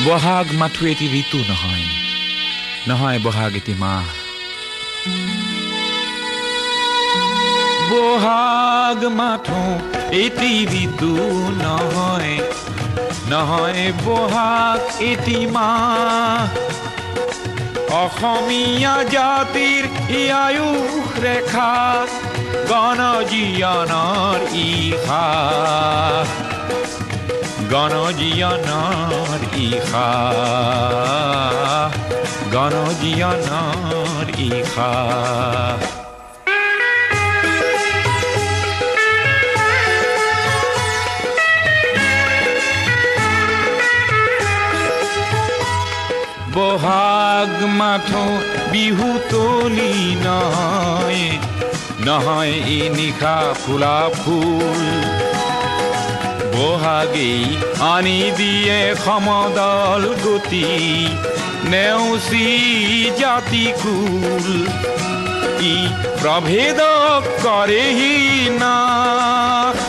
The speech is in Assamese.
বহাগ মাথো এটি ঋতু নহয়, নহয় বহাগ এটি মাহ। বহাগ মাথো এটি ঋতু নহয়, নহয় বহাগ এটি মাহ। অসমীয়া জাতিৰ আয়ুস ৰেখা, গণজীৱনৰ ইশা, গণজীৱনৰ ইশা, গণজীৱনৰ ইশা। বহাগ মাথো বিহু তলি নহয়, নহয় ই নিশা ফুলা ফুল। বহাগেই আনি দিয়ে সমদল গতি, নেওচি জাতি কুল। ই প্ৰভেদ কৰেহি নাশ,